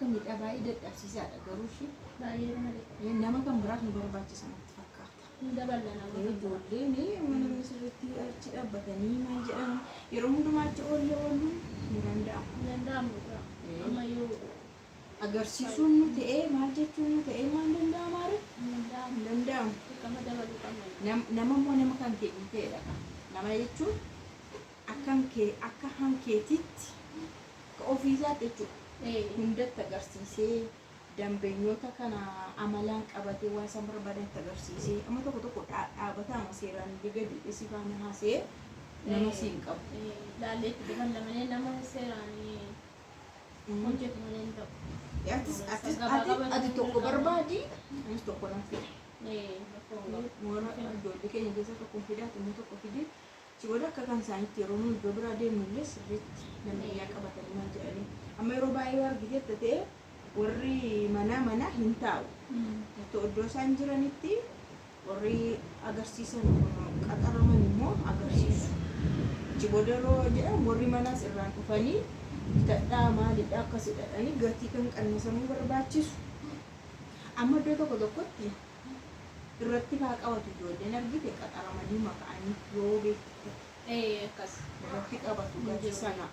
akka miidhaa dadhabsiisaadha garuu ishee baay'ee malee nama kan biraaf nu barbaachisa natti fakkaata. dabala nama Ijoolleen mana sirriitti achi dhaabbatanii maal jedhamu yeroo hundumaa achi oolluun ni danda'amu. danda'amu ammayyuu Agarsiisuun nu ta'ee maal jechuun nu ta'ee maal danda'amaa ree? danda'amu Hin danda'amu. akkama dabaluu qabna. Nama immoo nama kan ta'e hin ta'edha. Nama jechuun akka hankeetitti akka ofiisaatti jechuudha. Hundatti agarsiisee dambeenyota kana amalaan qabatee waan isaan barbaadanitti agarsiisee amma tokko dhaabbataa seeraan diga dhiisifaama haasee nama siin qabu. Laalleetti dhufan lamanii nama seeraan hojjetu malee hin ta'u. Ati tokko barbaadi anis tokko nan fida. Ijoollee keenya keessa tokko fidaa inni tokko fidee si booda akka kan isaanitti yeroo nuyi iddoo biraa deemnullee sirriitti namni qabatanii maal jedhanii amma yeroo baay'ee argiteetta ta'e warri mana hin taa'u. Iddoo isaan jiranitti warri agarsiisan qaxaraman immoo agarsiisu. Si booda yeroo jedhamu warri manaas irraan dhufanii bitadhaa maalidhaa akkasii dhadhanii gatii kan qannisamuu barbaachisu. Amma iddoo tokkotti irratti haa qabatu ijoolleen argite qaxaramanii maqaanii yoo beektu akkas irratti qabatu gatii sana.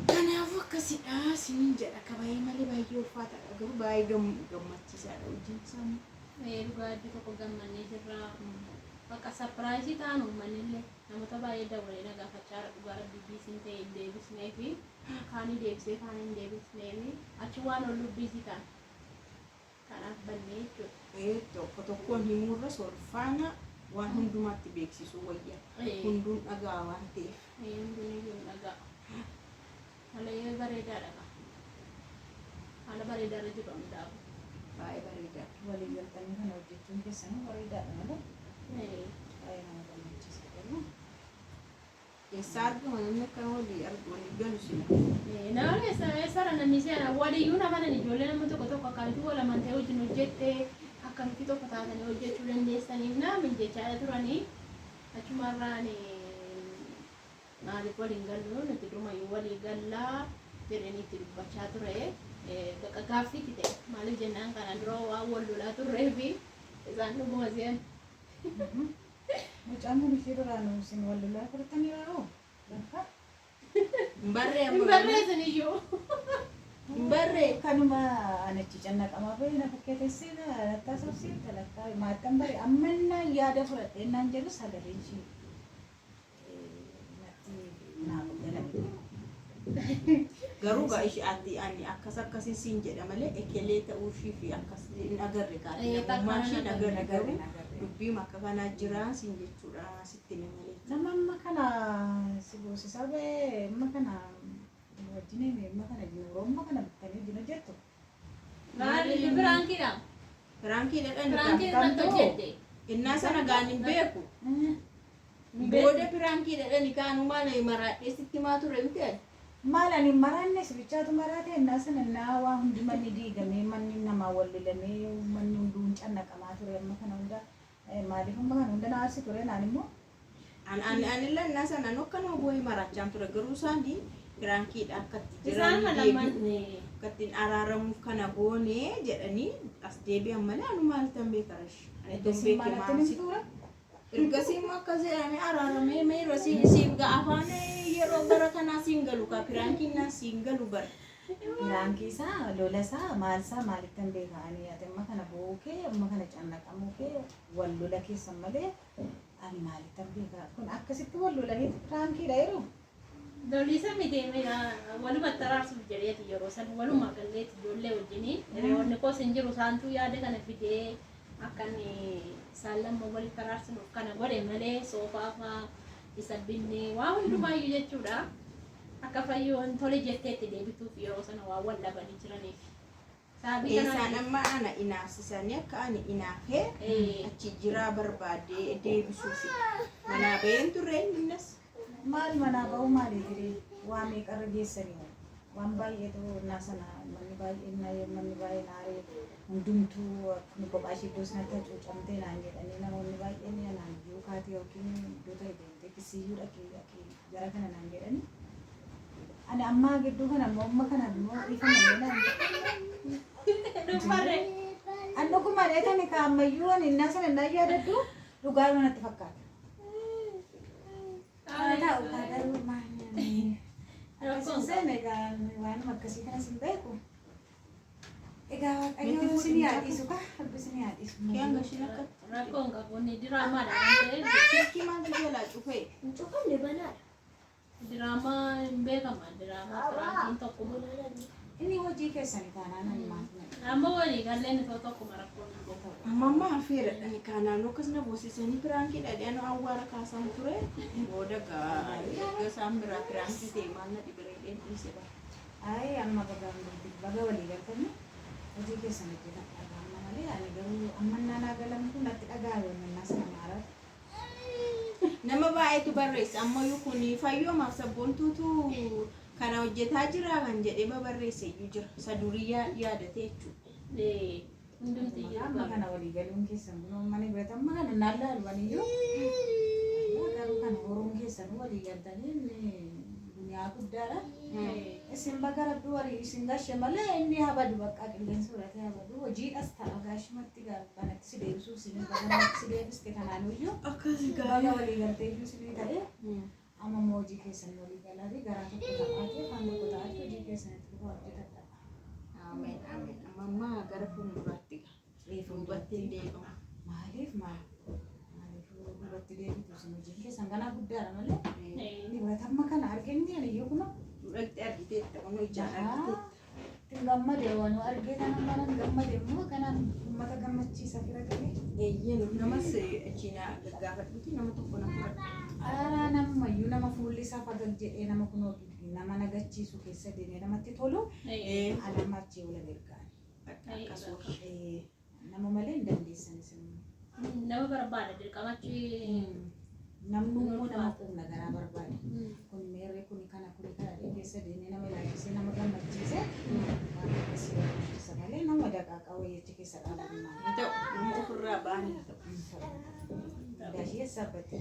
Kanaafuu akkasidha siniin jedha akka baay'ee malee baay'ee ulfaataadha garuu baay'ee gammachiisaadha hojiin isaanii. dhugaa addi tokko gammannee jirra. Bakka sapiraayisii ta'an uummanillee namoota baay'ee dabalee nagaafachaa dhugaa rabbii siin ta'e hin deebisnee fi kaanii deebisee kaan hin deebisnee fi achi waan ol lubbiisii ta'an kanaaf bannee jechuudha. Tokkoon himuurra solfaana waan hundumaatti beeksisuu wayya. Hunduun dhagaa waan ta'eef. Hunduun dhagaa. Haala bareedaadha. Haala bareedaarra jiru hundaa'u. Baay'ee bareedaadha. Walii galtanii kana hojjechuun keessanuu bareedaadha malee. Baay'ee nama gammachiisa jedhu. Eessa argama namni akkana walii galu sila. Nama eessarra namni seera waliyyuu nama ijoollee nama tokko akkamitti wal amantee wajjin hojjettee akkamitti tokko taatanii hojjechuu dandeessaniif namni jechaadha turanii achumarraan maaliif waliin gallu nuti dhumayyuu walii gallaa jedhanii itti dubbachaa ture. Gaaffiitti ta'e maaliif jennaan kana dura waan wal lolaa turree fi isaan dhuguma seen. Mucaan kun ishee duraan isin wal lolaa turtanii raa'oo? Bakka? Barreessan iyyuu. Barree kanuma anachi cannaqamaa bahee na fakkeetessee lattaa sabsii talakkaa maattan bare ammannaa yaada fudhadhee naan jedhu sagaleen ishee natti naaf galame. garuu gaa ishee ani akkasiin siin jedha malee ekelee ta'uu ishii fi akkas hin agarre kaadhimummaa ishee hin agarre garuu dubbii akka kanaa jira siin jechuudha sitti ni malee. Nama amma kana si boosisaa bahee amma kana wajjin amma kana yeroo amma kana bittanii wajjin hojjettu. Maaliif biraankiidha? Firaankii Biraankiin irratti hojjette. innaa sana gaan hin beeku. Booda firaankii dhadhani kaanumaan maraadhee sitti maa ture miti Maal ani maraanne sibichaatu maraate innaa sana innaa waa hundi manni diigamee manni namaa wal lolamee manni hunduun cannaqamaa ture amma kana hunda maaliif amma kana hunda naasi ture naan immoo. Anillee innaa sana nokkanuma boo'ee maraachaan ture garuu isaanii firaankiidha akkatti Isaan jiranii akkattiin araaramuuf kana goonee jedhanii as deebi'an malee anu maal tan beekarash. Iddoo maalatti ni tura? Ergasii immoo akkas jedhamee araaramee meera siif afaan yeroo bara kanaa siin galu kaa firaankiin naan siin galu bara. Firaankii isaa lola isaa maal isaa maalitti hin beekanii ati amma kana bo'uu kee amma kana cannaqamuu kee wal lola keessan malee ani maalitti hin beekaa kun akkasitti wal lolanii firaankiidha yeroo. Lolisa miti walumatti araarsuuf jedheeti yeroo san walumaa galleetti ijoollee wajjinii hiriyoonni koos hin jiru isaantu yaada kana fidee akkan isaan lama walitti araarsinuuf kana godhe malee soofaa fa'aa isa binnee waa hundumaayyuu jechuudha. Akka fayyoon tole jetteetti deebituuf yeroo sana waa wal dhabanii jiraniif. Isaan amma ana inaafsisanii akka ani inaafee achi jiraa barbaadee deebisuufi manaa baheen turre innis. Maal manaa ba'uu maali jiree waa meeqarra geessanii waan baay'eetu naa sana manni baay'ee naaree hundumtuu akkuma kophaa ishee iddoo sanatti hacuucamtee naan jedhanii namoonni baay'een naan iyyuu kaatee yookiin iddoo ta'e deemtee kisiyyuu dhaqee gara kana naan jedhanii Ani amma gidduu kana amma kana immoo ifa malee Dubarre. Anno kuma dheetani ka ammayyuu ani innaa sana innaa yaadaddu dhugaa manatti fakkaata. Taa'u kaadharuu maanyani. Akkasiin seene egaa waan akkasii kanas hin beeku. Egaa waaqayyo isin yaadisu ka rabbi isin yaadisu. Kiyaan gashiin akka Rakkoon qabuun diraamaadha waan ta'eef silkii maaltu jalaa cufee? Hin cufamne banaadha. diraamaa hin beekama diraamaa firaankiin tokko Inni hojii keessanii taanaan ani maaf amma walii galleen itoo tokkuma rakkoon hin beekamu. Mamma affeeradhani kanaan akkasuma boosisanii firaankii dhadheen awwaara kaasan ture booda erga isaan biraa firaankii ta'e maal na dhibireedheen dhiise bara. Ay amma baga walii galtanii hojii keessanii dhagaama malee ani garuu amma naannaa galan kun natti dhagaame mannaa sana maaraati. Nama baay'eetu barreessa ammayyuu kun fayyoomaaf sabboontuutu kana hojjetaa jira kan jedhee babarreesse iyyuu jira isa durii yaadatee jechuudha. Hundumti Amma kana walii galuun keessan kun uummanni beektan amma kana naallaa albaniyyuu garuu kana horuun keessan walii galtanii duniyaa guddaadha. Isin baga rabbi walii isin gashe malee inni habadu bakka qilleensa fudhatee habadu hojiidhas ta'a gaashumatti kanatti si deebisuu isin baga si deebiste kanaanuyyuu Akkasii baga walii galtee iyyuu isin ta'e amma immoo hojii keessan walii galaatii garaa tokko ta'aatee kan tokko ta'aatee hojii keessanitti dhufa hojjetadha. Ameen ameen amma gara fuulduraatti duubatti hin deebi'u. Maaliif duubatti deebitu isin hojiin keessan kanaa guddaadha malee dibatamma kana arginu aniyyuu kunoo. Duratti argiteetta kun ijaan argiteetta. Gammade waan argee kana mana gammade immoo kanaan uummata gammachiisa fira galee. Eeyyeen namas achiina gaggaafadhuuti nama tokko nama fudhadhu. Aaraa namayyuu nama fuulli isaa fagag jedhee nama kunoo nama nagachiisu keessa deemee namatti tolu alama achii wala gargaara. Akkasuma. Nama malee hin dandeessan isin. nama barbaada dirqamachi Namni immoo nama quubna garaa barbaada. Kun meerree kuni kana keessa deemee nama ilaalchisee nama gammachiise waan akkasii barbaachisa malee nama daqaaqa wayyachi keessa dhaabannaa. Haa ta'u nama ofirraa ba'anii haa ta'u. Gaashee sabbatti